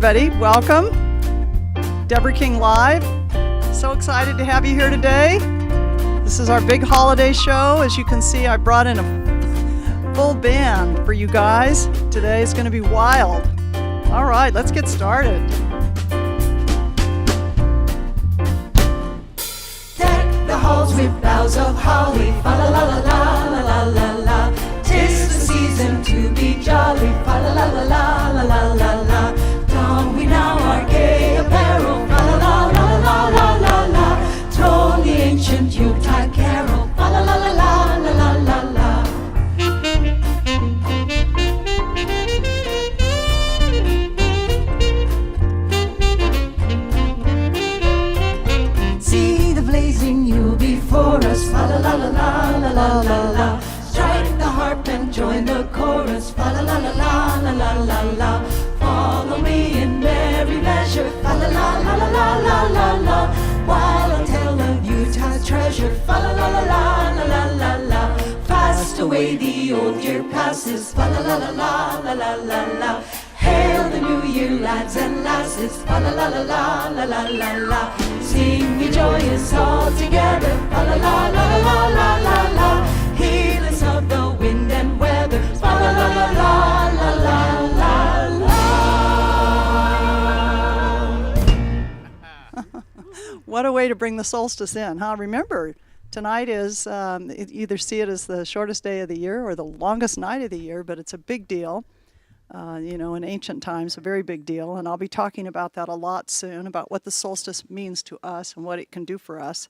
everybody. Welcome. Deborah King Live. So excited to have you here today. This is our big holiday show. As you can see, I brought in a full band for you guys. Today is going to be wild. All right, let's get started. Deck the halls with boughs of holly, fa la la la la la la la la. 'Tis the season to be jolly, fa la la la la la la la la. Don we now our gay apparel, fa la la la la la la la. Drone the ancient Yuletide carol, fa la la la la la la la la. See the blazing Yule before us, fa la la la la la la la la. Strike the harp and join the chorus, fa la la la la la la la la. Follow me in merry measure, fa la la la la la la la la. While I tell of Yuletide treasure, fa la la la la la la la la. Fast away the old year passes, fa la la la la la la la la. Hail the new year, lads and lasses, fa la la la la la la la la. Sing we joyous all together, fa la la la la la la la. Heal us of the wind and weather, fa la la la la la la la la. What a way to bring the solstice in, huh? Remember, tonight is, either see it as the shortest day of the year or the longest night of the year, but it's a big deal. In ancient times, a very big deal. And I'll be talking about that a lot soon, about what the solstice means to us and what it can do for us,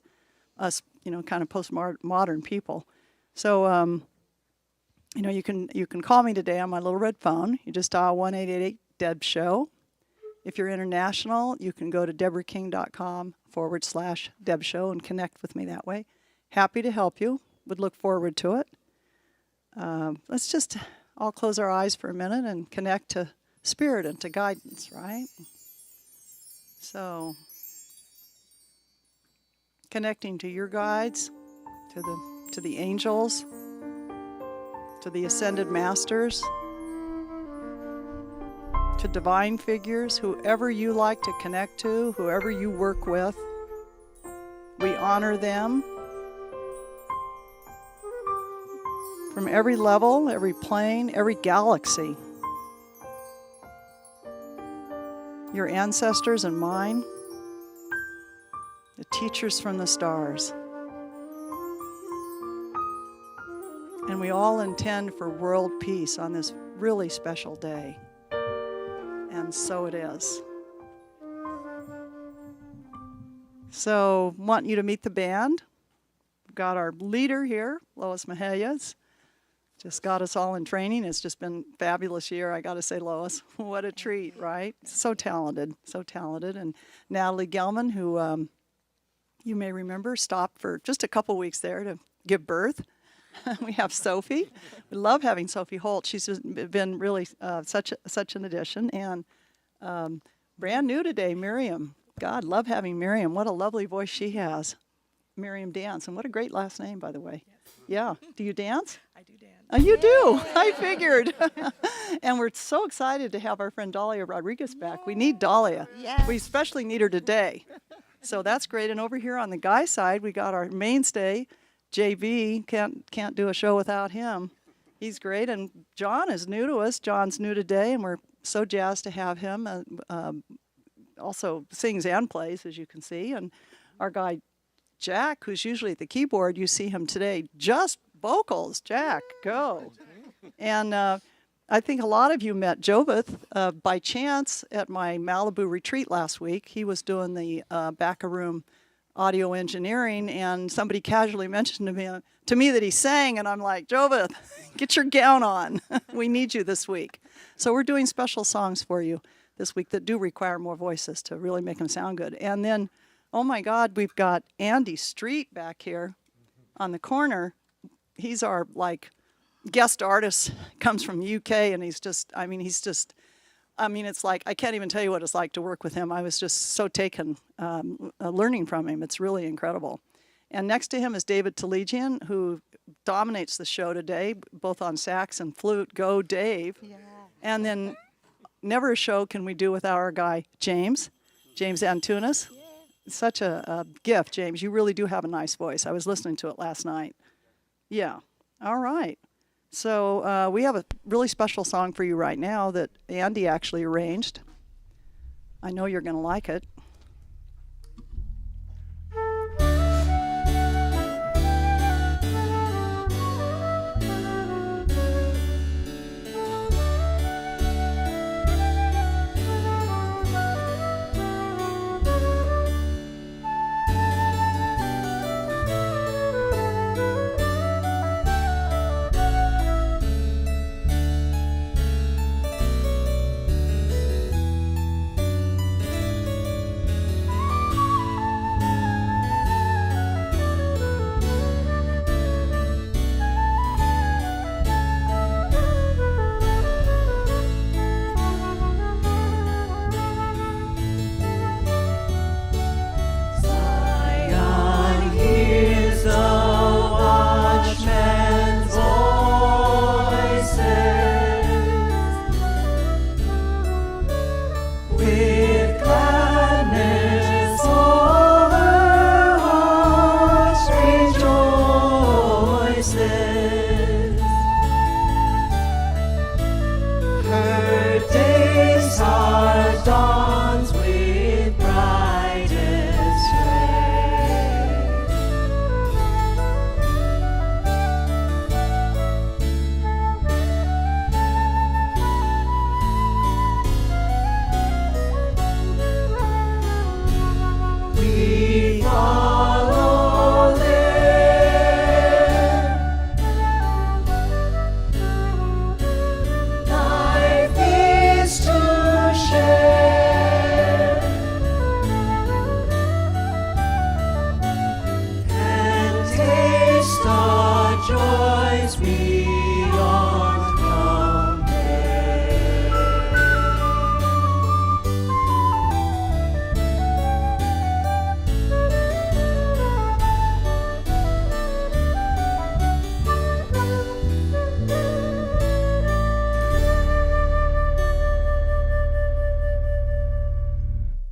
kind of postmodern people. So, you can call me today on my little red phone. You just dial 1-888-DEB-SHOW. If you're international, you can go to deborahking.com/DebShow and connect with me that way. Happy to help you. Would look forward to it. Let's just all close our eyes for a minute and connect to spirit and to guidance, right? So, connecting to your guides, to the angels, to the ascended masters, to divine figures, whoever you like to connect to, whoever you work with. We honor them from every level, every plane, every galaxy. Your ancestors and mine, the teachers from the stars. And we all intend for world peace on this really special day. And so it is. So, want you to meet the band. We've got our leader here, Lois Mahias. Just got us all in training. It's just been a fabulous year, I got to say, Lois. What a treat, right? So talented, so talented. And Natalie Gelman, who you may remember, stopped for just a couple weeks there to give birth. We have Sophie. We love having Sophie Holt. She's been really such an addition. And brand new today, Miriam. God, love having Miriam. What a lovely voice she has. Miriam Dance. And what a great last name, by the way. Yeah. Do you dance? I do dance. Oh, you do? I figured. And we're so excited to have our friend Dahlia Rodriguez back. We need Dahlia. Yes. We especially need her today. So that's great. And over here on the guy side, we got our mainstay, JB. Can't do a show without him. He's great. And John is new to us. John's new today, and we're so jazzed to have him. Also sings and plays, as you can see. And our guy, Jack, who's usually at the keyboard, you see him today, just vocals. Jack, go. And I think a lot of you met Jovith by chance at my Malibu retreat last week. He was doing the back-of-room audio engineering, and somebody casually mentioned to me that he sang, and I'm like, Jovith, get your gown on. We need you this week. So we're doing special songs for you this week that do require more voices to really make them sound good. And then, oh my God, we've got Andy Street back here on the corner. He's our, guest artist, comes from the UK, and it's like, I can't even tell you what it's like to work with him. I was just so taken learning from him. It's really incredible. And next to him is David Telegian, who dominates the show today, both on sax and flute. Go, Dave. Yeah. And then never a show can we do without our guy, James Antunes. Such a gift, James. You really do have a nice voice. I was listening to it last night. Yeah. All right. So we have a really special song for you right now that Andy actually arranged. I know you're going to like it.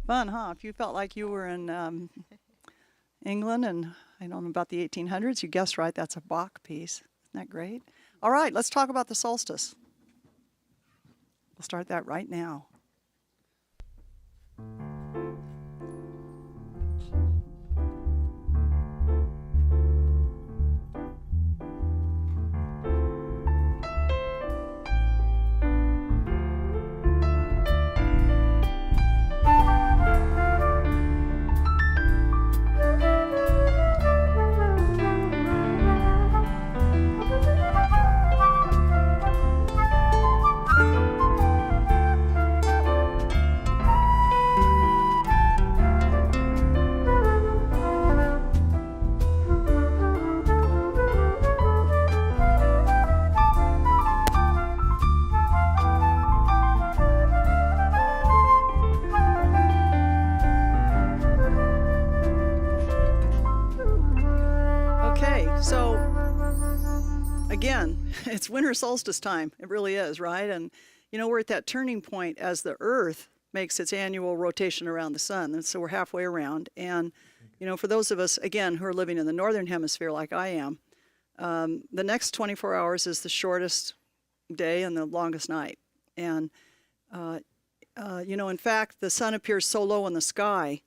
Fun, huh? If you felt like you were in England and I don't know about the 1800s, you guessed right, that's a Bach piece. Isn't that great? All right, let's talk about the solstice. We'll start that right now. So again, it's winter solstice time. It really is, right? And you know, we're at that turning point as the Earth makes its annual rotation around the sun. And so we're halfway around. And you know, for those of us, again, who are living in the northern hemisphere like I am, the next 24 hours is the shortest day and the longest night. And you know, in fact, the sun appears so low in the sky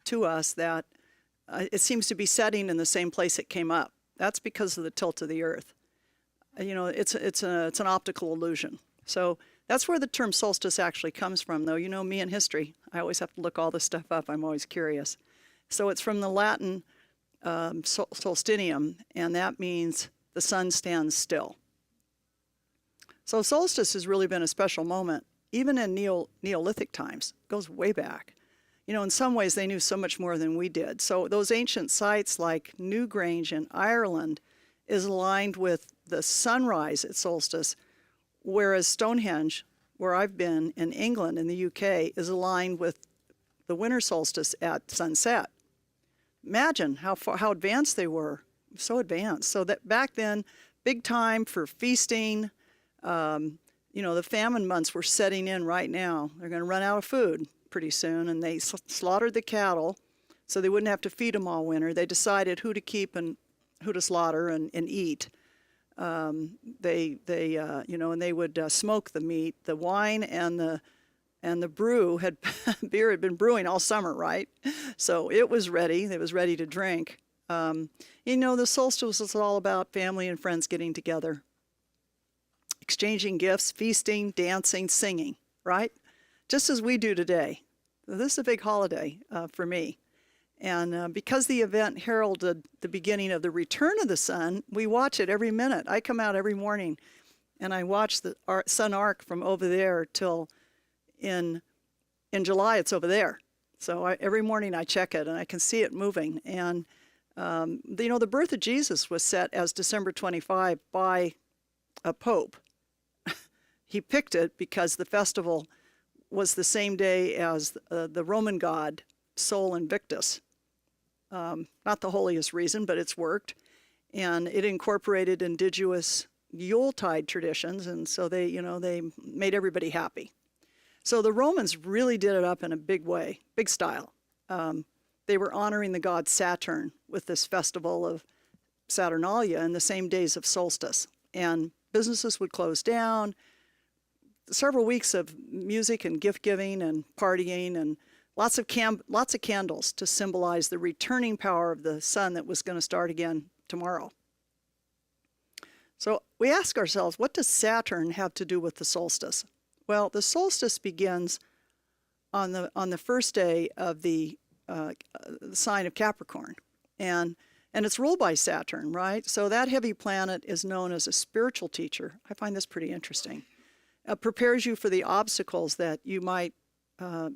to us that it seems to be setting in the same place it came up. That's because of the tilt of the Earth. You know, it's an optical illusion. So that's where the term solstice actually comes from, though. You know me in history. I always have to look all this stuff up. I'm always curious. So it's from the Latin solstinium, and that means the sun stands still. So solstice has really been a special moment, even in Neolithic times. It goes way back. You know, in some ways, they knew so much more than we did. So those ancient sites like Newgrange in Ireland is aligned with the sunrise at solstice, whereas Stonehenge, where I've been in England, in the UK, is aligned with the winter solstice at sunset. Imagine how advanced they were, so advanced. So that back then, big time for feasting, the famine months were setting in right now. They're going to run out of food pretty soon, and they slaughtered the cattle so they wouldn't have to feed them all winter. They decided who to keep and who to slaughter and eat. And they would smoke the meat. The wine and the brew beer had been brewing all summer, right? So it was ready. It was ready to drink. The solstice is all about family and friends getting together, exchanging gifts, feasting, dancing, singing, right? Just as we do today. This is a big holiday for me. And because the event heralded the beginning of the return of the sun, we watch it every minute. I come out every morning and I watch the sun arc from over there till in July it's over there. So every morning I check it and I can see it moving. And the birth of Jesus was set as December 25 by a pope. He picked it because the festival was the same day as the Roman god Sol Invictus. Not the holiest reason, but it's worked. And it incorporated indigenous Yuletide traditions, and so they made everybody happy. So the Romans really did it up in a big way, big style. They were honoring the god Saturn with this festival of Saturnalia in the same days of solstice. And businesses would close down. Several weeks of music and gift giving and partying and lots of candles to symbolize the returning power of the sun that was going to start again tomorrow. So we ask ourselves, what does Saturn have to do with the solstice? Well, the solstice begins on the first day of the sign of Capricorn, and it's ruled by Saturn, right? So that heavy planet is known as a spiritual teacher. I find this pretty interesting. It prepares you for the obstacles that you might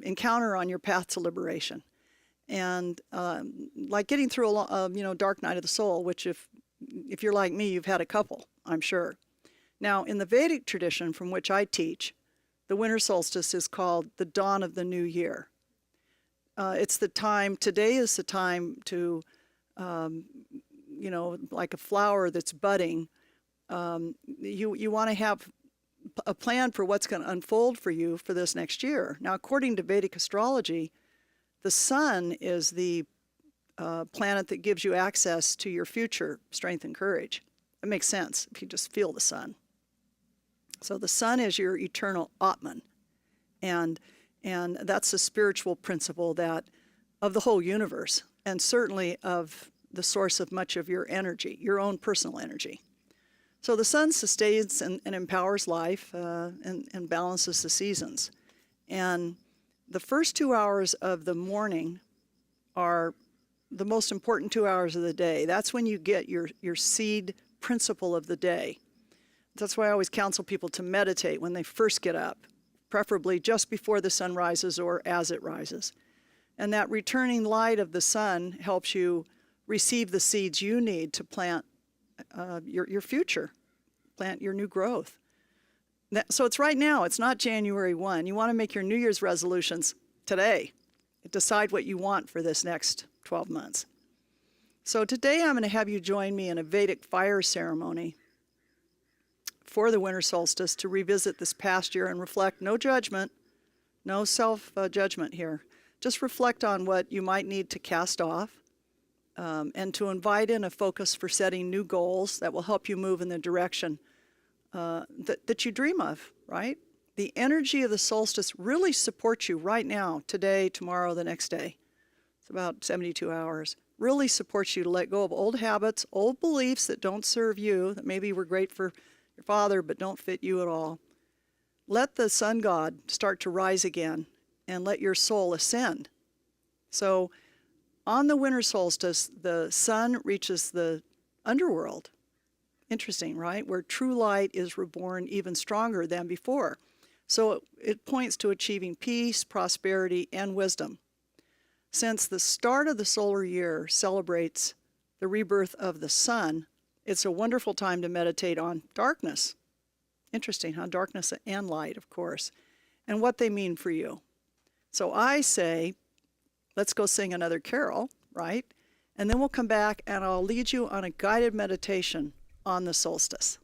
encounter on your path to liberation, and like getting through a dark night of the soul, which if you're like me, you've had a couple, I'm sure. Now, in the Vedic tradition from which I teach, the winter solstice is called the dawn of the new year. It's the time. Today is the time to, like a flower that's budding. You want to have a plan for what's going to unfold for you for this next year. Now, according to Vedic astrology, the sun is the planet that gives you access to your future strength and courage. It makes sense if you just feel the sun. So the sun is your eternal Atman, and that's a spiritual principle that of the whole universe, and certainly of the source of much of your energy, your own personal energy. So the sun sustains and empowers life and balances the seasons. And the first 2 hours of the morning are the most important 2 hours of the day. That's when you get your seed principle of the day. That's why I always counsel people to meditate when they first get up, preferably just before the sun rises or as it rises. And that returning light of the sun helps you receive the seeds you need to plant your future, plant your new growth. So it's right now. It's not January 1. You want to make your New Year's resolutions today. Decide what you want for this next 12 months. So today I'm going to have you join me in a Vedic fire ceremony for the winter solstice to revisit this past year and reflect. No judgment, no self-judgment here. Just reflect on what you might need to cast off, and to invite in a focus for setting new goals that will help you move in the direction that you dream of, right? The energy of the solstice really supports you right now, today, tomorrow, the next day. It's about 72 hours. Really supports you to let go of old habits, old beliefs that don't serve you, that maybe were great for your father but don't fit you at all. Let the sun god start to rise again and let your soul ascend. So on the winter solstice, the sun reaches the underworld. Interesting, right? Where true light is reborn even stronger than before. So it points to achieving peace, prosperity, and wisdom. Since the start of the solar year celebrates the rebirth of the sun, it's a wonderful time to meditate on darkness. Interesting, huh? Darkness and light, of course, and what they mean for you. So I say, let's go sing another carol, right? And then we'll come back and I'll lead you on a guided meditation on the solstice.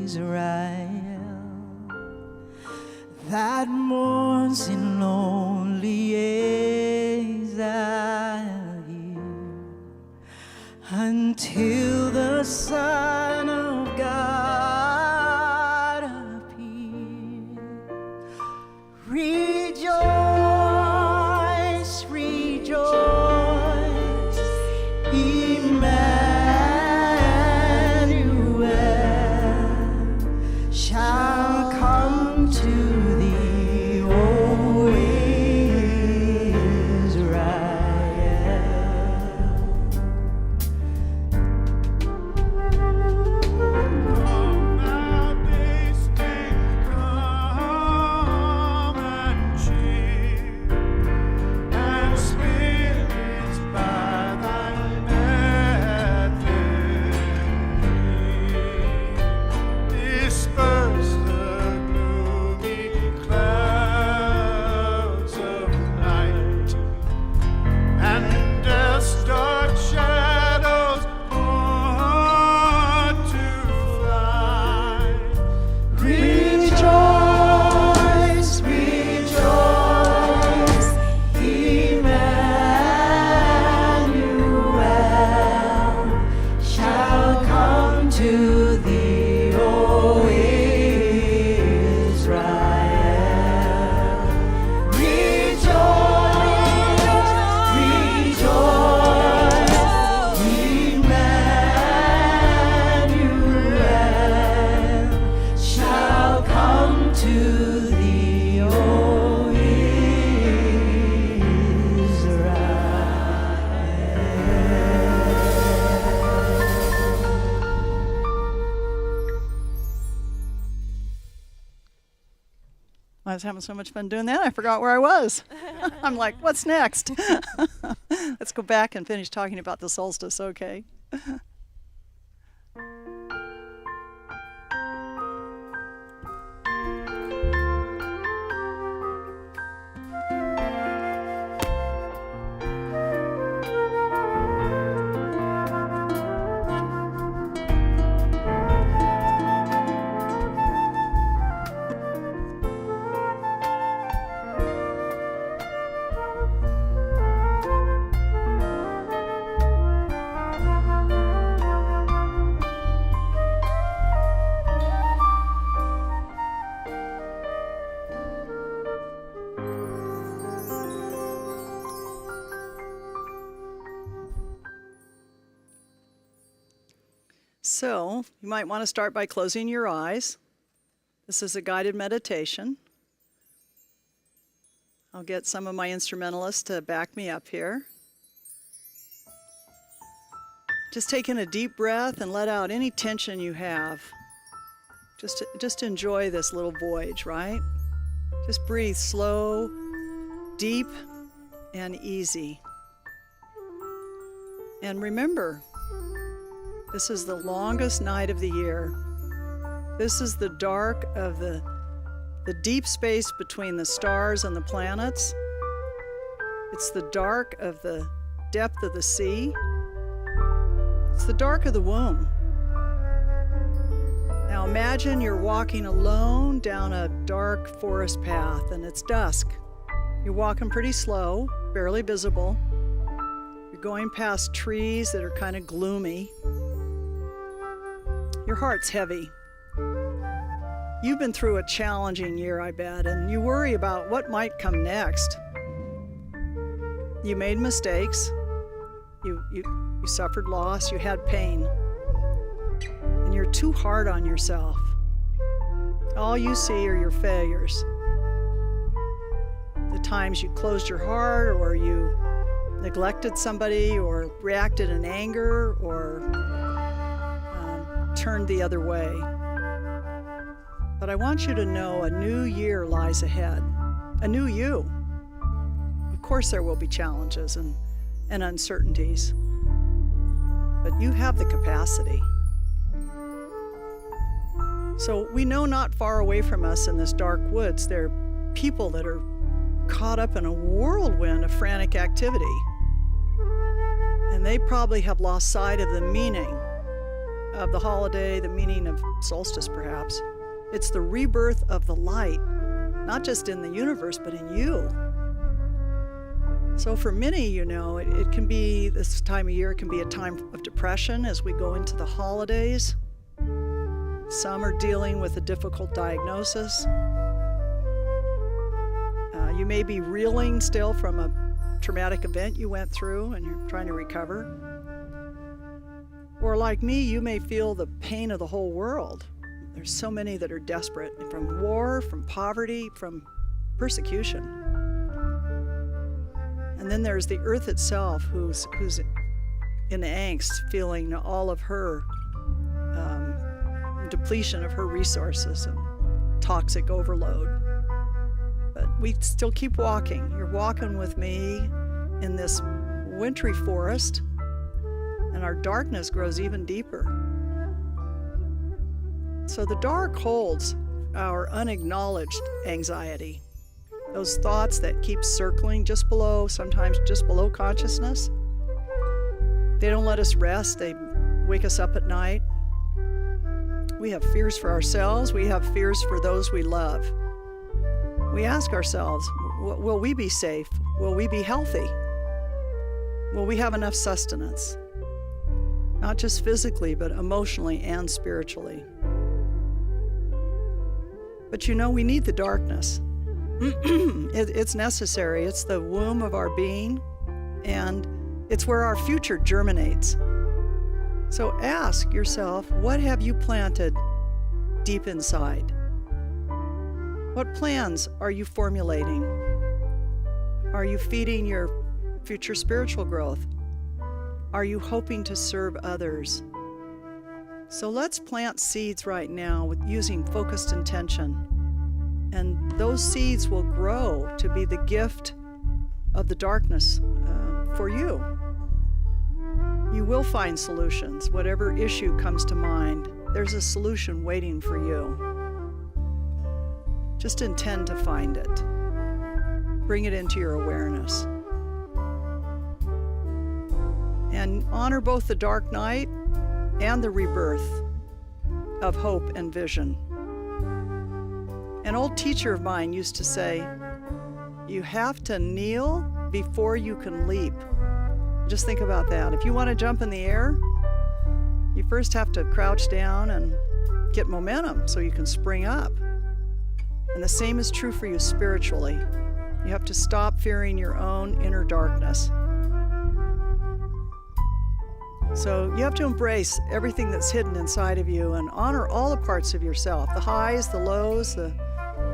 Israel that mourns in lonely exile here until the Son of God appear. Rejoice, rejoice, Emmanuel shall come to thee, O Israel. Come thou distant, come and cheer, and spirits by thy Bethlehem disperse the gloomy clouds of night, and death's dark shadows ought to fly. Rejoice, rejoice, Emmanuel shall come to thee, O Israel. Rejoice, rejoice, Emmanuel shall come to thee, O I was having so much fun doing that, I forgot where I was. I'm like, what's next? Let's go back and finish talking about the solstice, okay? So you might want to start by closing your eyes. This is a guided meditation. I'll get some of my instrumentalists to back me up here. Just take in a deep breath and let out any tension you have. Just enjoy this little voyage, right? Just breathe slow, deep, and easy. And remember, this is the longest night of the year. This is the dark of the deep space between the stars and the planets. It's the dark of the depth of the sea. It's the dark of the womb. Now imagine you're walking alone down a dark forest path and it's dusk. You're walking pretty slow, barely visible. You're going past trees that are kind of gloomy. Your heart's heavy. You've been through a challenging year, I bet, and you worry about what might come next. You made mistakes. You suffered loss. You had pain. And you're too hard on yourself. All you see are your failures. The times you closed your heart, or you neglected somebody, or reacted in anger, or turned the other way. But I want you to know a new year lies ahead, a new you. Of course there will be challenges and uncertainties, but you have the capacity. So we know not far away from us in this dark woods, there are people that are caught up in a whirlwind of frantic activity. And they probably have lost sight of the meaning of the holiday, the meaning of solstice perhaps. It's the rebirth of the light, not just in the universe, but in you. So for many, it can be, this time of year, it can be a time of depression as we go into the holidays. Some are dealing with a difficult diagnosis. You may be reeling still from a traumatic event you went through and you're trying to recover. Or like me, you may feel the pain of the whole world. There's so many that are desperate, from war, from poverty, from persecution. And then there's the earth itself, who's in angst, feeling all of her depletion of her resources and toxic overload. But we still keep walking. You're walking with me in this wintry forest, and our darkness grows even deeper. So the dark holds our unacknowledged anxiety, those thoughts that keep circling just below, sometimes just below consciousness. They don't let us rest. They wake us up at night. We have fears for ourselves. We have fears for those we love. We ask ourselves, will we be safe? Will we be healthy? Will we have enough sustenance? Not just physically, but emotionally and spiritually. But we need the darkness. It's necessary. It's the womb of our being, and it's where our future germinates. So ask yourself, what have you planted deep inside? What plans are you formulating? Are you feeding your future spiritual growth? Are you hoping to serve others? So let's plant seeds right now with using focused intention. And those seeds will grow to be the gift of the darkness for you. You will find solutions. Whatever issue comes to mind, there's a solution waiting for you. Just intend to find it. Bring it into your awareness. And honor both the dark night and the rebirth of hope and vision. An old teacher of mine used to say, you have to kneel before you can leap. Just think about that. If you want to jump in the air, you first have to crouch down and get momentum so you can spring up. And the same is true for you spiritually. You have to stop fearing your own inner darkness. So you have to embrace everything that's hidden inside of you and honor all the parts of yourself, the highs, the lows, the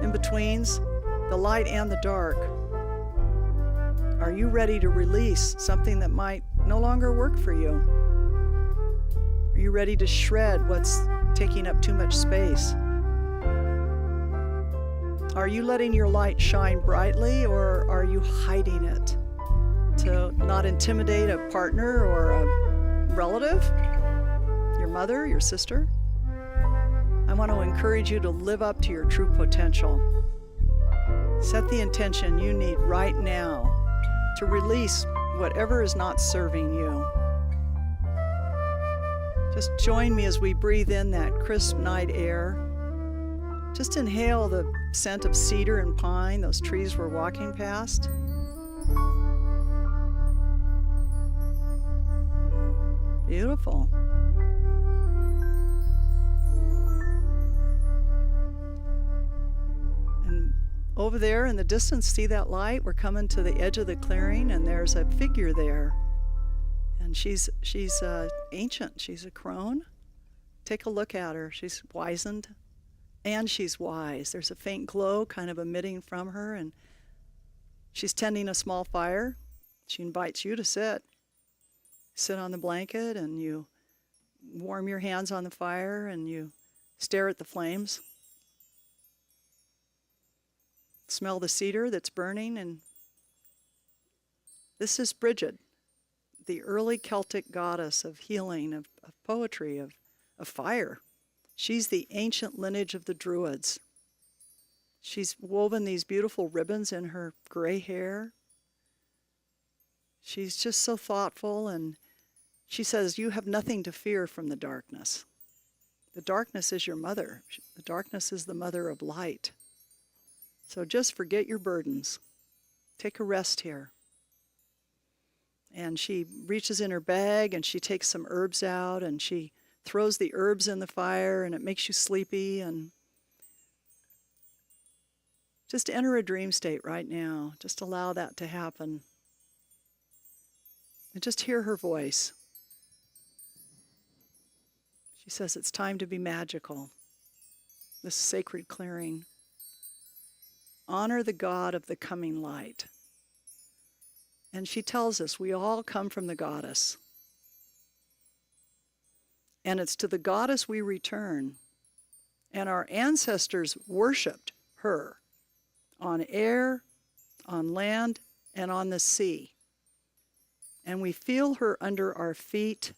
in-betweens, the light and the dark. Are you ready to release something that might no longer work for you? Are you ready to shred what's taking up too much space? Are you letting your light shine brightly, or are you hiding it to not intimidate a partner or a relative, your mother, your sister? I want to encourage you to live up to your true potential. Set the intention you need right now to release whatever is not serving you. Just join me as we breathe in that crisp night air. Just inhale the scent of cedar and pine, those trees we're walking past. Beautiful. And over there in the distance, see that light? We're coming to the edge of the clearing, and there's a figure there. And she's ancient. She's a crone. Take a look at her. She's wizened, and she's wise. There's a faint glow kind of emitting from her, and she's tending a small fire. She invites you to sit. Sit on the blanket, and you warm your hands on the fire, and you stare at the flames. Smell the cedar that's burning, and this is Bridget, the early Celtic goddess of healing, of poetry, of fire. She's the ancient lineage of the Druids. She's woven these beautiful ribbons in her gray hair. She's just so thoughtful, and she says, you have nothing to fear from the darkness. The darkness is your mother. The darkness is the mother of light. So just forget your burdens. Take a rest here. And she reaches in her bag and she takes some herbs out and she throws the herbs in the fire and it makes you sleepy. And just enter a dream state right now. Just allow that to happen. And just hear her voice. She says it's time to be magical. This sacred clearing. Honor the God of the coming light. And she tells us we all come from the goddess. And it's to the goddess we return. And our ancestors worshipped her on air, on land, and on the sea. And we feel her under our feet.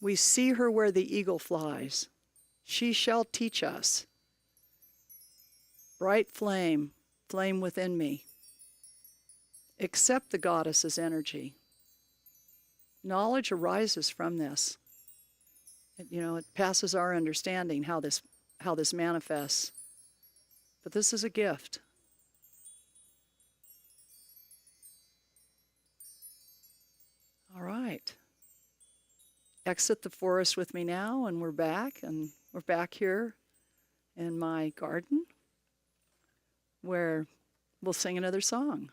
We see her where the eagle flies. She shall teach us. Bright flame, flame within me. Accept the goddess's energy. Knowledge arises from this. It passes our understanding how this manifests. But this is a gift. All right. Exit the forest with me now, and we're back here in my garden where we'll sing another song.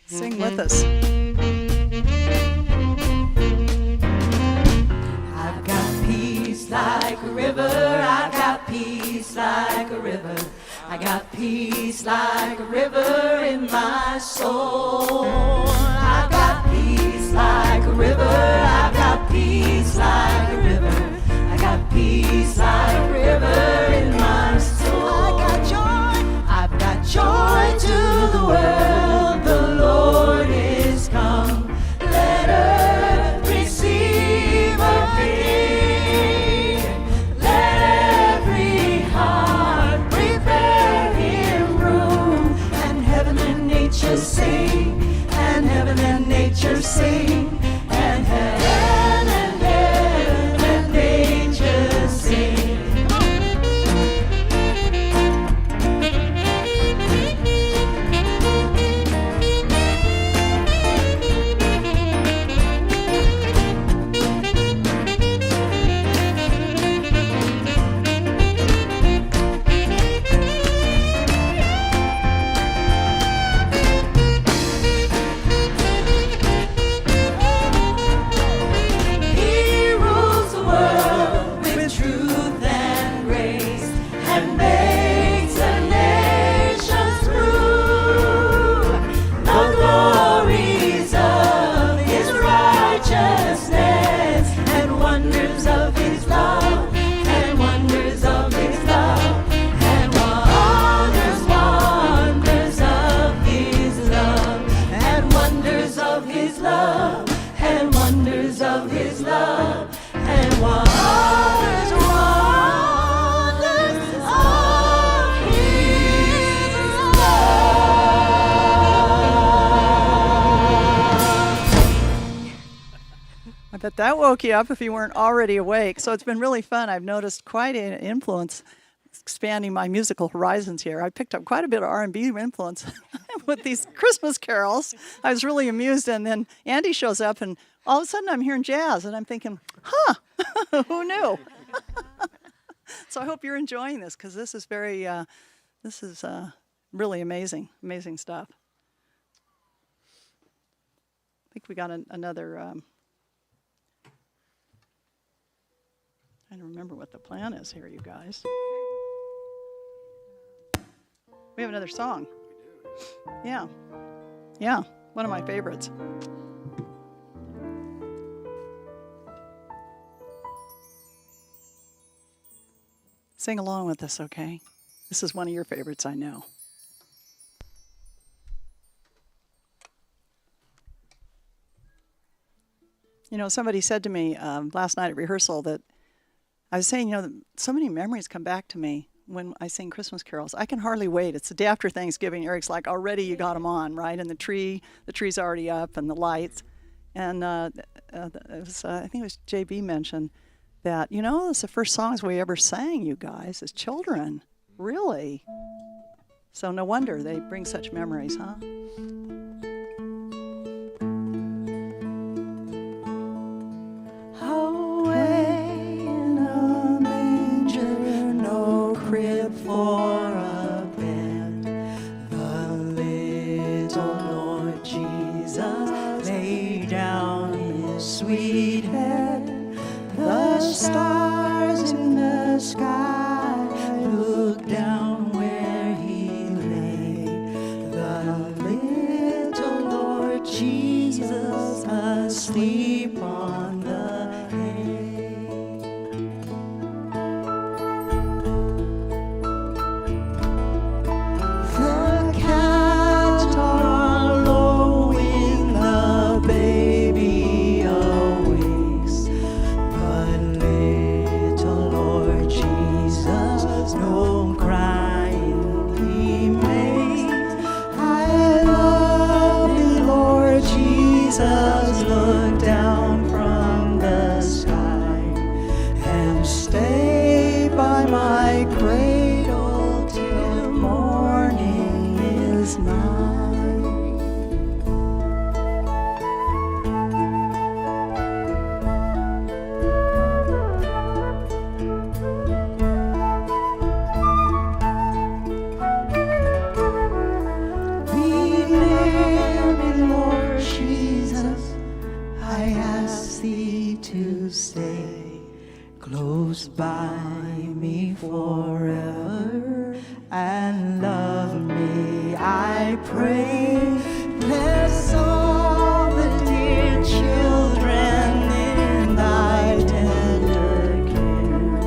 Sing with us. I've got peace like a river. I've got peace like a river. I got peace like a river in my soul. I've got peace like a river. I've got peace like a river. I got peace like a river in my soul. I've got joy to the world. The Lord is come. Let earth receive her King. Let every heart prepare him room. And heaven and nature sing. And heaven and nature sing. And heaven and nature sing. He rules the world with truth and grace and makes the nations prove the glories of his righteousness and wonders of his love and wonders of his love and wonders of his love and wonders of his love and wonders of his love and wonders of his love. I bet that woke you up if you weren't already awake. So it's been really fun. I've noticed quite an influence expanding my musical horizons here. I picked up quite a bit of R&B influence with these Christmas carols. I was really amused, and then Andy shows up, and all of a sudden I'm hearing jazz, and I'm thinking, who knew? So I hope you're enjoying this, because this is really amazing stuff. I think we got another. Trying to remember what the plan is here, you guys. We have another song. Yeah. Yeah. One of my favorites. Sing along with us, okay? This is one of your favorites, I know. You know, somebody said to me last night at rehearsal that I was saying, you know, so many memories come back to me when I sing Christmas carols. I can hardly wait. It's the day after Thanksgiving. Eric's like, already you got them on, right? And the tree's already up and the lights. And it was, I think it was JB mentioned that, you know, it's the first songs we ever sang, you guys, as children. Really? So no wonder they bring such memories, huh? Away in a manger, no crib for a bed. The little Lord Jesus lay down his sweet head. The stars in the sky look down where he lay. The little Lord Jesus asleep on the hay. The cattle are lowing, the baby awakes, but little Lord Jesus no crying he makes. I love thee, Lord Jesus, look down from the sky and stay by my cradle till morning is nigh. Be near me, Lord Jesus, I ask thee to stay close by me forever and love me, I pray. Bless all the dear children in thy tender care,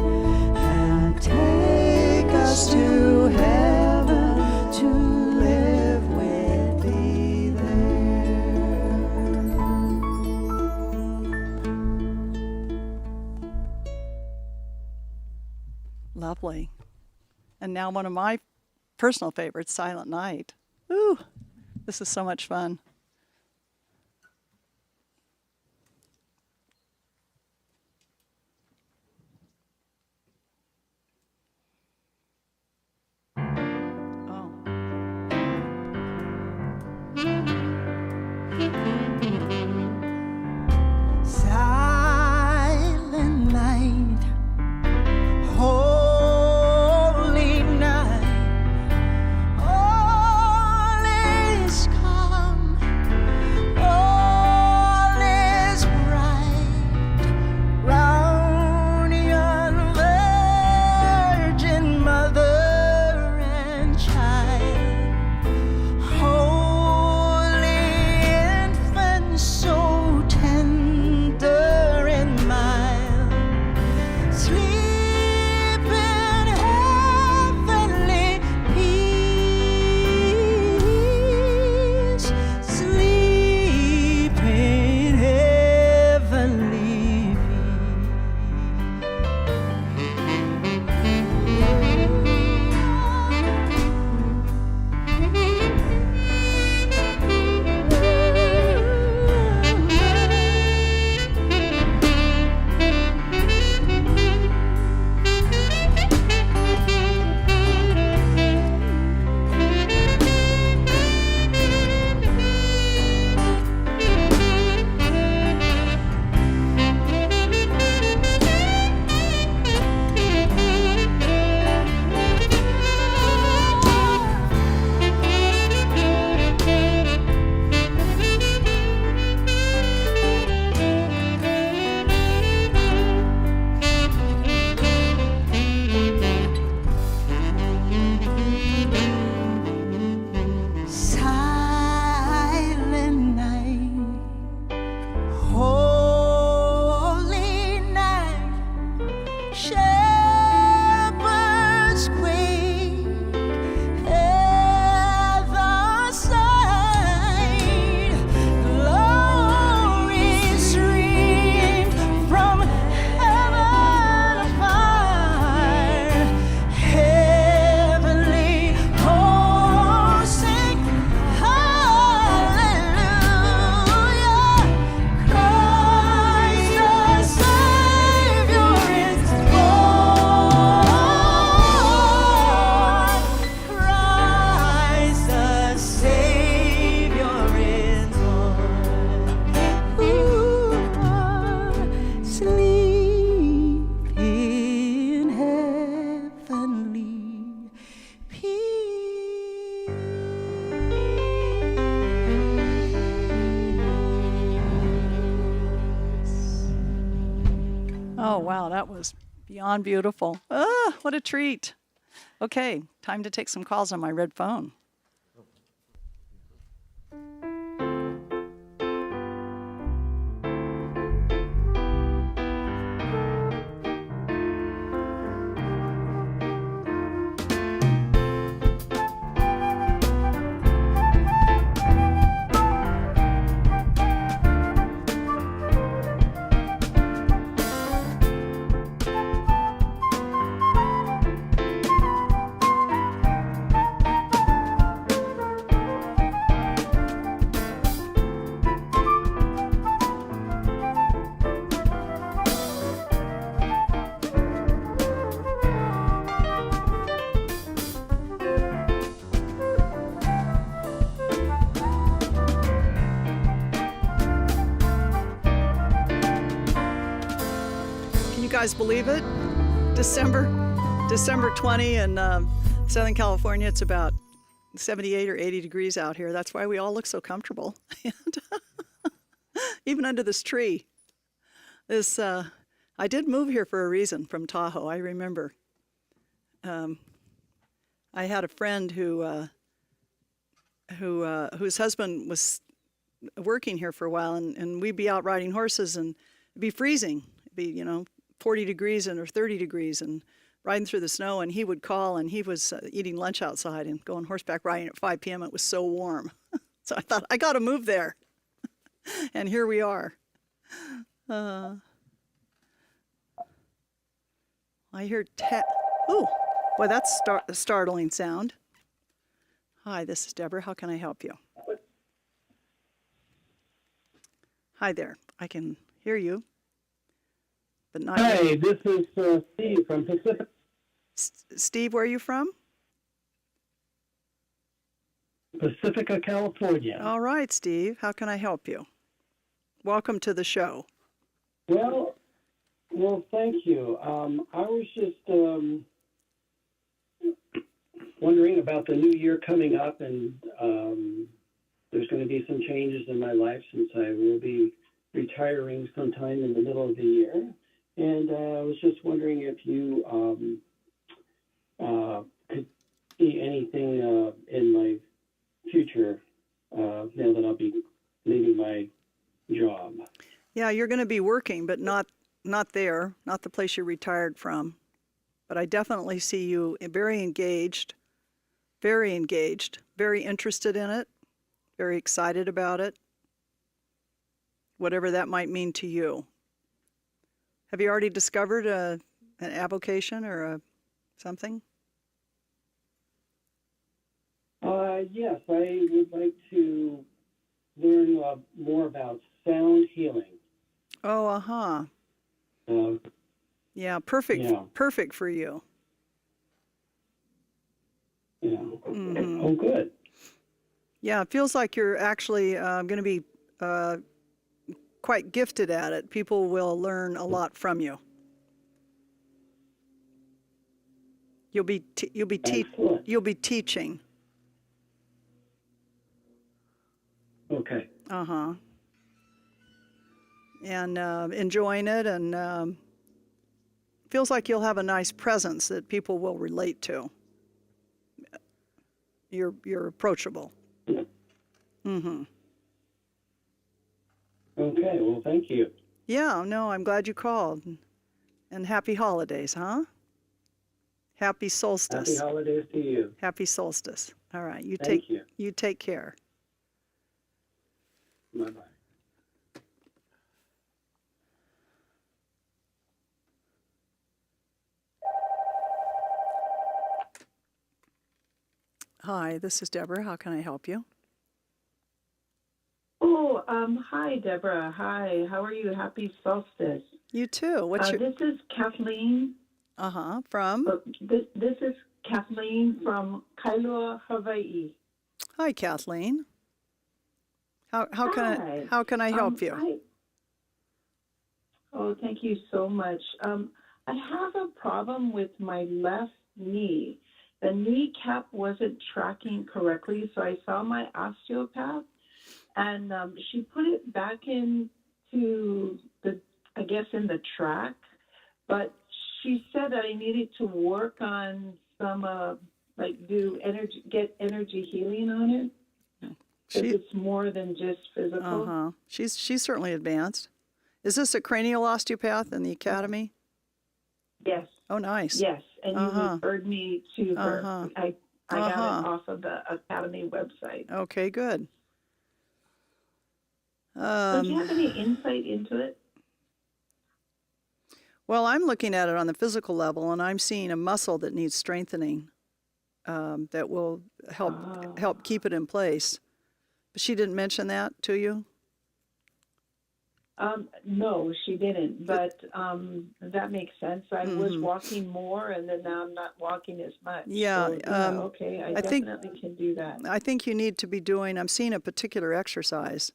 and take us to heaven to live with thee there. Lovely. And now one of my personal favorites, Silent Night. Ooh, this is so much fun. Oh. Silent night, holy night, all is calm. Oh, wow, that was beyond beautiful. Ah, what a treat. Okay, time to take some calls on my red phone. Can you guys believe it? December 20 in Southern California, it's about 78 or 80 degrees out here. That's why we all look so comfortable. And even under this tree. I did move here for a reason from Tahoe, I remember. I had a friend whose husband was working here for a while, and we'd be out riding horses, and it'd be freezing. It'd be, 40 degrees or 30 degrees, and riding through the snow, and he would call, and he was eating lunch outside and going horseback riding at 5 p.m. It was so warm. So I thought, I got to move there. And here we are. I hear ooh, boy, that's a startling sound. Hi, this is Deborah. How can I help you? Hi there. I can hear you, but not Hi, you. this is Steve from Pacific. Steve, where are you from? Pacifica, California. All right, Steve. How can I help you? Welcome to the show. Well, thank you. I was just wondering about the new year coming up, and there's going to be some changes in my life since I will be retiring sometime in the middle of the year. And I was just wondering if you could see anything in my future now that I'll be leaving my job. Yeah, you're going to be working, but not there, not the place you retired from. But I definitely see you very engaged, very interested in it, very excited about it, whatever that might mean to you. Have you already discovered an avocation or something? Yes, I would like to learn more about sound healing. Oh, uh-huh. Yeah, perfect. Yeah. Perfect for you. Yeah. Mm-hmm. Oh, good. Yeah, it feels like you're actually going to be quite gifted at it. People will learn a lot from you. You'll be teaching. Okay. Uh-huh. And enjoying it, and feels like you'll have a nice presence that people will relate to. You're approachable. Mm-hmm. Okay, well, thank you. Yeah, no, I'm glad you called. And happy holidays, huh? Happy solstice. Happy holidays to you. Happy solstice. All right, Thank you. You take care. Bye-bye. Hi, this is Deborah. How can I help you? Oh, hi, Deborah. Hi, how are you? Happy solstice. You too. What's your... This is Kathleen. From? This is Kathleen from Kailua, Hawaii. Hi, Kathleen. How can I help you? Oh, thank you so much. I have a problem with my left knee. The kneecap wasn't tracking correctly, so I saw my osteopath, and she put it back into in the track, but she said that I needed to work on some, get energy healing on it. Because She, it's more than just physical. uh-huh. She's certainly advanced. Is this a cranial osteopath in the academy? Yes. Oh, nice. Yes, and you Uh-huh. referred me to her. Uh-huh. I got Uh-huh. it off of the Academy website. Okay, good. So do you have any insight into it? Well, I'm looking at it on the physical level, and I'm seeing a muscle that needs strengthening that will help keep it in place. But she didn't mention that to you? No, she didn't, but that makes sense. I was Mhm. walking more, and then now I'm not walking as much. Yeah, So, okay, I I think- definitely can do that. I think you need to be doing, I'm seeing a particular exercise.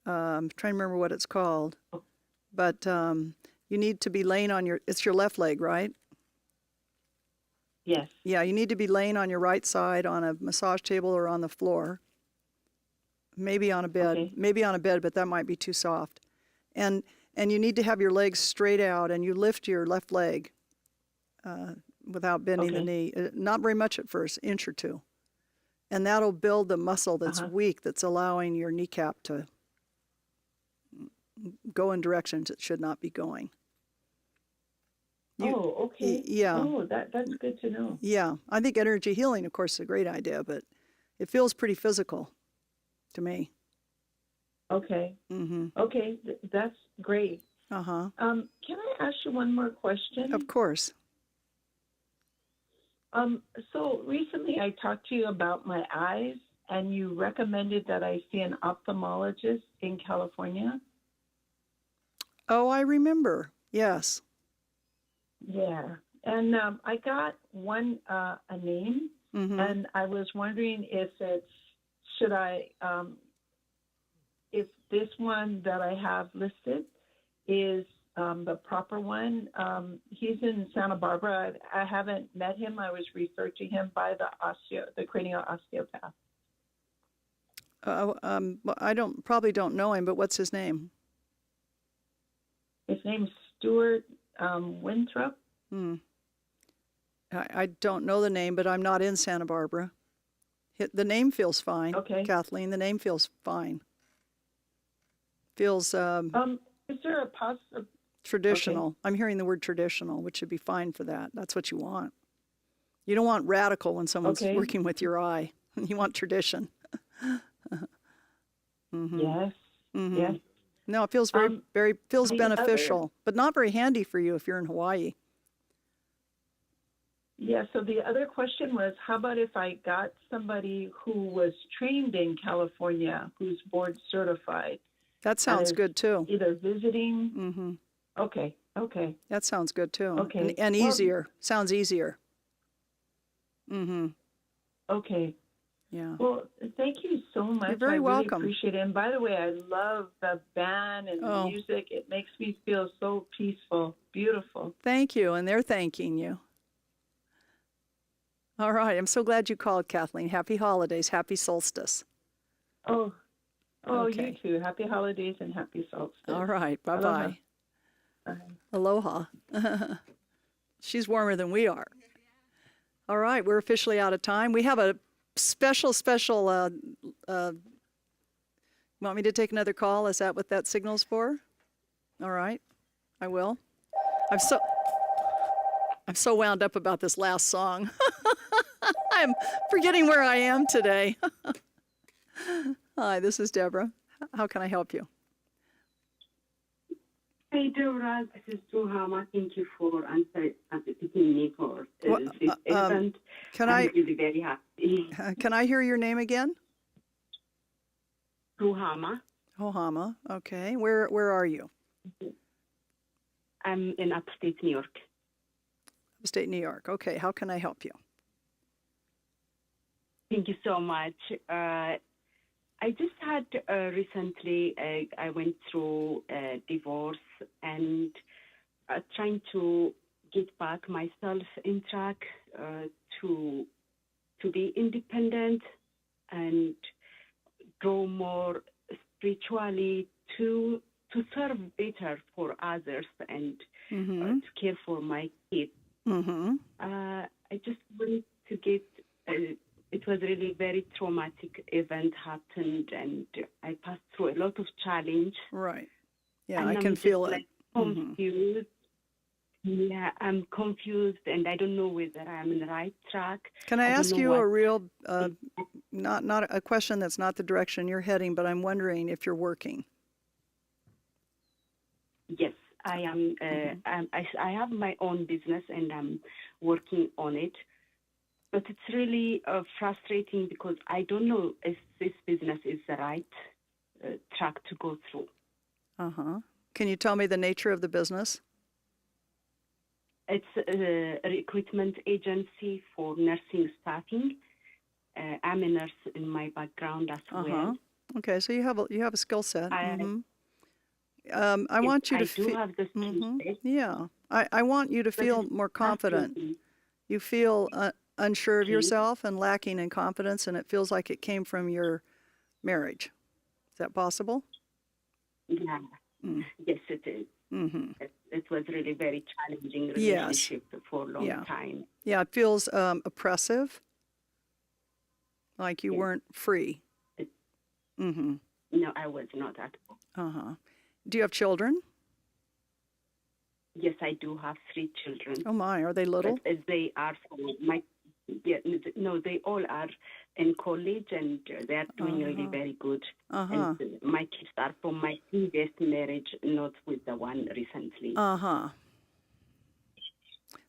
I'm trying to remember what it's called. But you need to be laying on it's your left leg, right? Yes. Yeah, you need to be laying on your right side on a massage table or on the floor. Maybe on a bed. Okay. Maybe on a bed, but that might be too soft. And you need to have your legs straight out, and you lift your left leg without bending the knee. Not very much at first, inch or two. And that'll build the muscle that's weak, that's allowing your kneecap to go in directions it should not be going. Okay. Yeah. Oh, that's good to know. Yeah. I think energy healing, of course, is a great idea, but it feels pretty physical to me. Okay. Mm-hmm. Okay, that's great. Uh-huh. Can I ask you one more question? Of course. So recently I talked to you about my eyes, and you recommended that I see an ophthalmologist in California. Oh, I remember. Yes. Yeah, and I got a name, Mm-hmm. and I was wondering if if this one that I have listed is the proper one. He's in Santa Barbara. I haven't met him. I was referred to him by the cranial osteopath. I probably don't know him, but what's his name? His name's Stuart Winthrop. I don't know the name, but I'm not in Santa Barbara. The name feels fine. Okay. Kathleen, the name feels fine. Feels Is there a possible? traditional. Okay. I'm hearing the word traditional, which should be fine for that. That's what you want. You don't want radical when someone's working with your eye. You want tradition. Mm-hmm. Yes. Mm-hmm. Yes. No, it feels feels beneficial, but not very handy for you if you're in Hawaii. Yeah, so the other question was, how about if I got somebody who was trained in California, who's board certified? That sounds good too. Either visiting. Mm-hmm. Okay. That sounds good too. Okay. And easier. Sounds easier. Mm-hmm. Okay. Yeah. Well, thank you so much. You're very welcome. I really appreciate it. And by the way, I love the band and the music. It makes me feel so peaceful. Beautiful. Thank you. And they're thanking you. All right. I'm so glad you called, Kathleen. Happy holidays. Happy solstice. Oh, Okay. You too. Happy holidays and happy solstice. All right. Bye-bye. Aloha. Aloha. She's warmer than we are. All right. We're officially out of time. We have a special, want me to take another call? Is that what that signal's for? All right. I will. I'm so wound up about this last song. I'm forgetting where I am today. Hi, this is Deborah. How can I help you? Hey, Deborah, this is Juhama. Thank you for taking me for this event. I'm really very happy. Can I hear your name again? Juhama. Ohama. Okay. Where are you? I'm in upstate New York. Upstate New York. Okay. How can I help you? Thank you so much. I just had recently, I went through a divorce and trying to get back myself in track to be independent and grow more spiritually too. to serve better for others and Mm-hmm. to care for my kids. Mm-hmm. I just wanted to get. It was really very traumatic event happened, and I passed through a lot of challenge. Right. Yeah, And I I'm can just feel it. like Mm-hmm. confused. Yeah, I'm confused, and I don't know whether I'm on the right track. Can I don't ask know you what. a real, not a question that's not the direction you're heading, but I'm wondering if you're working. Yes, I am. I have my own business, and I'm working on it. But it's really frustrating because I don't know if this business is the right track to go through. Uh-huh. Can you tell me the nature of the business? It's a recruitment agency for nursing staffing. I'm a nurse in my background as Uh-huh. well. Okay, so you have a skill set. I, Mm-hmm. I yes, want you to I do feel. have the skill Mm-hmm. set, Yeah, I want you to but feel it's more confident. frustrating. You feel unsure of Okay. yourself and lacking in confidence, and it feels like it came from your marriage. Is that possible? Yeah. Mm. Yes, it is. Mm-hmm. It was really very challenging Yes. relationship for a long Yeah. time. Yeah, it feels oppressive, like you Yes. weren't free. It- Mm-hmm. No, I was not at all. Uh-huh. Do you have children? Yes, I do have 3 children. Oh my, are they little? But they are from my. Yeah, no, they all are in college, and they are doing really Uh-huh. very good. Uh-huh. And my kids are from my previous marriage, not with the one recently. Uh-huh.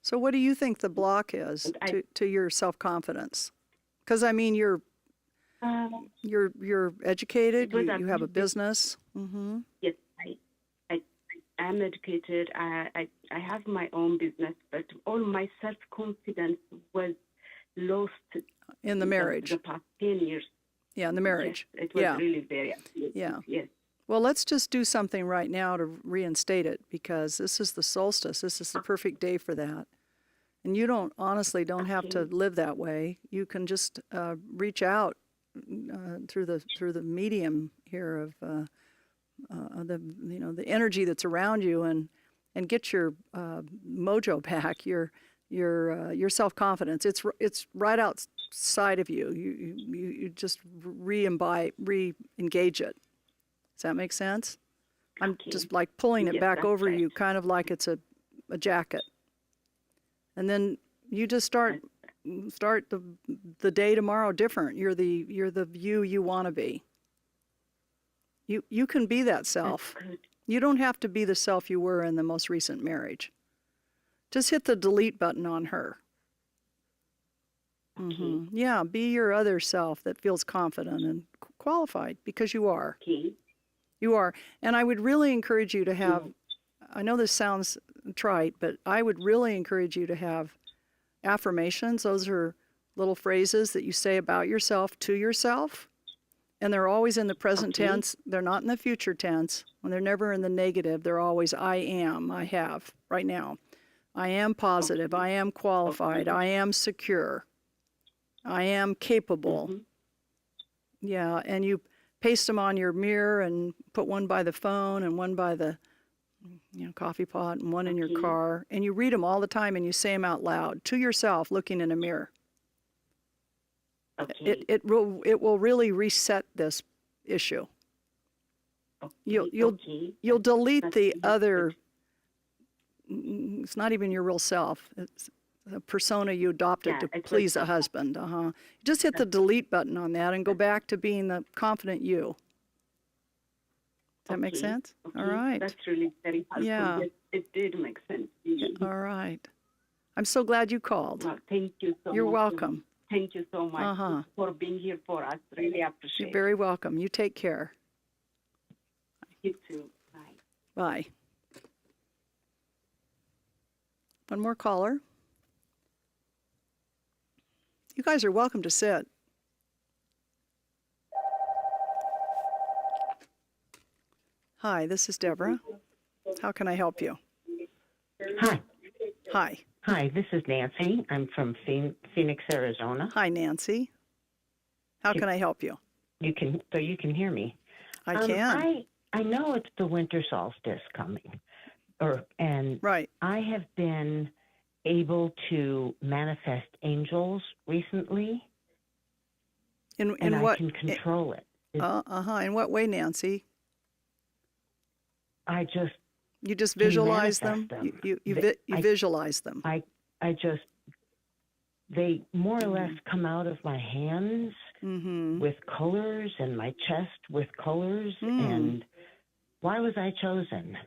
So what do you think the block is And to your self-confidence? Because I mean, you're educated, It was you have a big- business. Mm-hmm. Yes, I am educated. I have my own business, but all my self-confidence was lost In the marriage. the past 10 years. Yeah, in the marriage. Yes, it was Yeah. really very. Yeah. Yes. Well, let's just do something right now to reinstate it, because this is the solstice. This is the perfect day for that. And you honestly don't have to live that way. You can just reach out through the medium here of the energy that's around you, and get your mojo back, your self-confidence. It's right outside of you. You just re-engage it. Does that make sense? I'm Okay. just like pulling it Yes, back that's over right. you, kind of like it's a jacket. And then you just start the day tomorrow different. You're the you want to be. You can be that self. That's good. You don't have to be the self you were in the most recent marriage. Just hit the delete button on her. Okay. Mm-hmm. Yeah, be your other self that feels confident and qualified, because you are. Okay. You are. And I would really encourage you to have, I know this sounds trite, but I would really encourage you to have affirmations. Those are little phrases that you say about yourself to yourself. And they're always in the present Okay. tense. They're not in the future tense. And they're never in the negative. They're always I am, I have, right now. I am positive. I am qualified. I am secure. I am capable. Mhm. Yeah, and you paste them on your mirror and put one by the phone and one by the coffee pot and one in your Okay. car, and you read them all the time and you say them out loud to yourself, looking in a mirror. Okay. It will really reset this issue. Okay. You'll delete That's the really other. good. It's not even your real self. It's a persona you adopted Yeah, to it was please a not- husband. Just hit the delete button on that and go back to being the confident you. Does that make Okay. sense? Okay. All right. That's really very helpful. Yeah. Yes, it did make sense. Really. All right. I'm so glad you called. Well, thank you so much. You're welcome. Thank you so much Uh-huh. for being here for us. Really appreciate You're it. very welcome. You take care. You too. Bye. Bye. One more caller. You guys are welcome to sit. Hi, this is Deborah. How can I help you? Hi. Hi. Hi, this is Nancy. I'm from Phoenix, Arizona. Hi, Nancy. How can I help you? You can hear me. I can. I know it's the winter solstice coming, and Right. I have been able to manifest angels recently, In and I what? can control it. In what way, Nancy? I just You just can visualize them. manifest them. You visualize them. I just, they more or less come out of my hands Mm-hmm. with colors, and my chest with colors. And why was I chosen?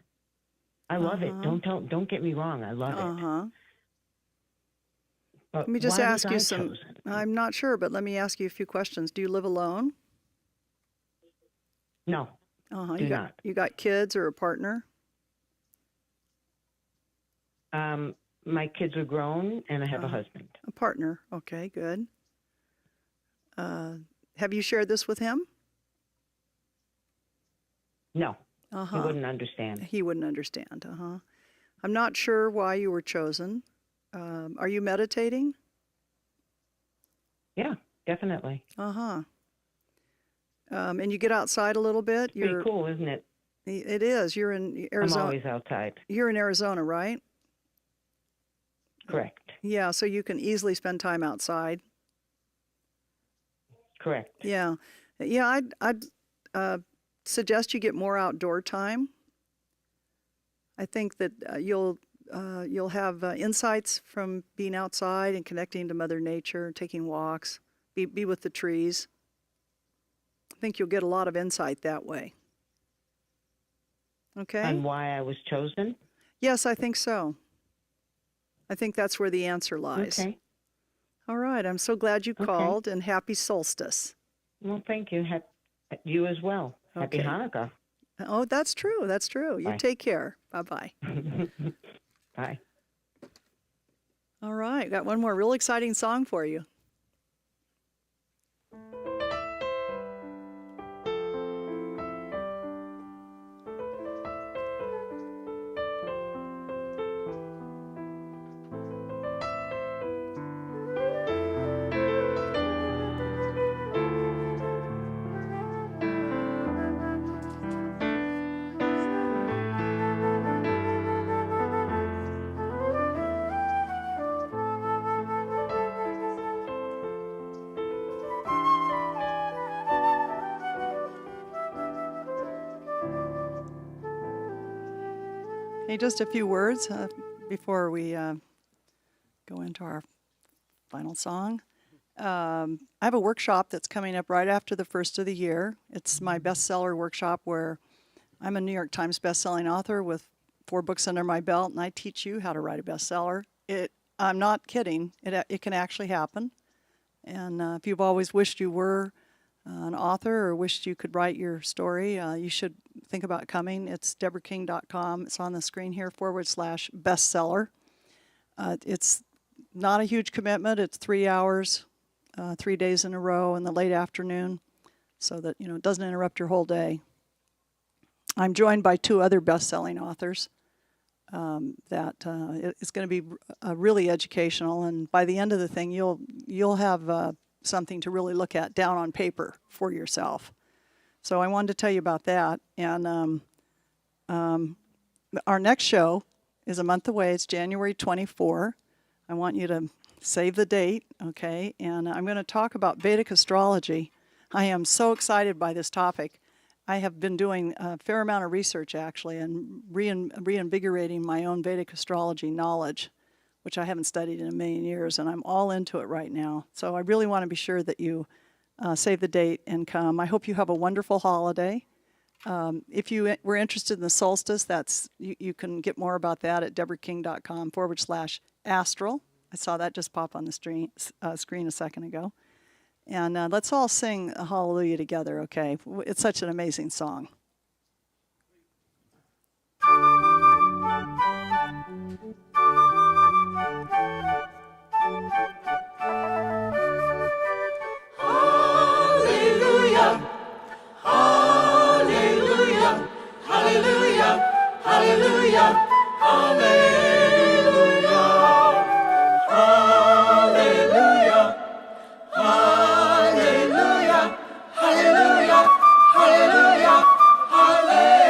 I love it. Don't get me wrong. I love it. But Let me just why ask was you I some. chosen? I'm not sure, but let me ask you a few questions. Do you live alone? No, You got you got kids or a partner? my kids are grown, and I have a husband. A partner. Okay, good. Have you shared this with him? No, he wouldn't understand. He wouldn't understand. I'm not sure why you were chosen. Are you meditating? Yeah, definitely. And you get outside a little bit. Pretty cool, isn't it? It is. You're in Arizona. I'm always outside. You're in Arizona, right? Correct. Yeah, so you can easily spend time outside. Correct. Yeah. I'd suggest you get more outdoor time. I think that you'll have insights from being outside and connecting to Mother Nature, taking walks, be with the trees. I think you'll get a lot of insight that way. Okay? And why I was chosen? Yes, I think so. I think that's where the answer lies. Okay. All right. I'm so glad you Okay. called, and happy solstice. Well, thank you. You as well. Happy Okay. Hanukkah. Oh, that's true. That's true. You Bye. take care. Bye-bye. Bye. All right. Got one more real exciting song for you. Hey, just a few words before we go into our final song. I have a workshop that's coming up right after the first of the year. It's my bestseller workshop where I'm a New York Times bestselling author with 4 books under my belt, and I teach you how to write a bestseller. I'm not kidding. It can actually happen. And if you've always wished you were an author or wished you could write your story, you should think about coming. It's deborahking.com. It's on the screen here, /bestseller. It's not a huge commitment. It's 3 hours, 3 days in a row in the late afternoon, so that it doesn't interrupt your whole day. I'm joined by 2 other best-selling authors. It's going to be really educational, and by the end of the thing, you'll have something to really look at down on paper for yourself. So I wanted to tell you about that. And our next show is a month away. It's January 24. I want you to save the date, okay? And I'm going to talk about Vedic astrology. I am so excited by this topic. I have been doing a fair amount of research, actually, and reinvigorating my own Vedic astrology knowledge, which I haven't studied in a million years, and I'm all into it right now. So I really want to be sure that you save the date and come. I hope you have a wonderful holiday. If you were interested in the solstice, you can get more about that at deborahking.com /astral. I saw that just pop on the screen a second ago. And let's all sing a hallelujah together, okay? It's such an amazing song. Hallelujah, hallelujah, hallelujah, hallelujah, hallelujah, hallelujah, hallelujah, hallelujah, hallelujah, hallelujah.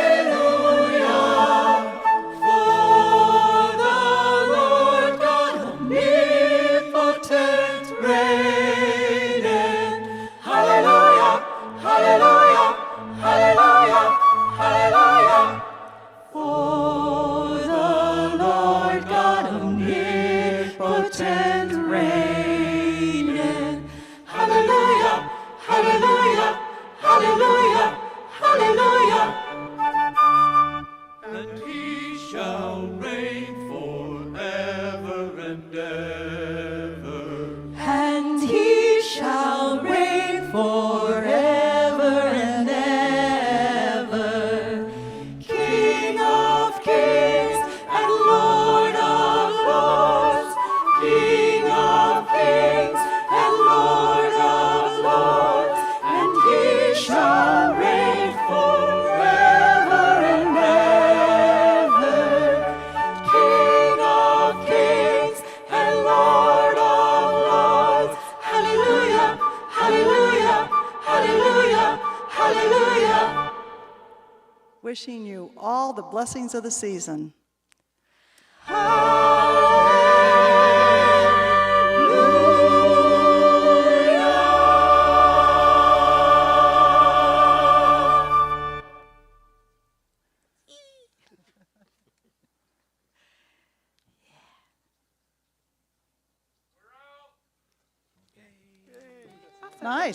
hallelujah. Wishing you all the blessings of the season. Nice.